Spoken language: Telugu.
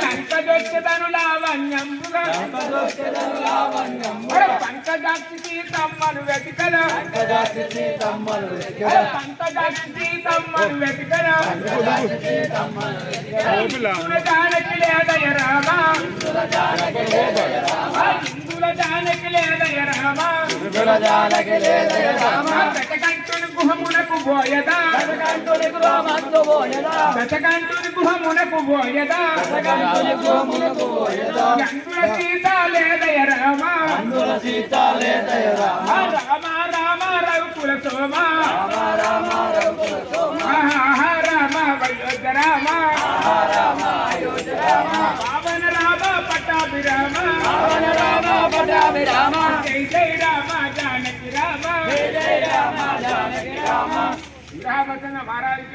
లంకదొచ్చదను లావణ్యంబుగా పంకజాక్షి సీతమ్మను వెతికను జానకి లేదయ రామా హిందుల జానకి లేదయ రామా దశకంఠుని గుహమునకు పోయదా దశకంఠుని గుహమునకు పోయదా గంగుల సీత లేదయ రామా రామ రామ రఘుకుల సోమ రామ వయోజ రామ పావన రామ పట్టాభిరామ జై జై రామ జానకి రామ రామచంద్ర మహారాజ్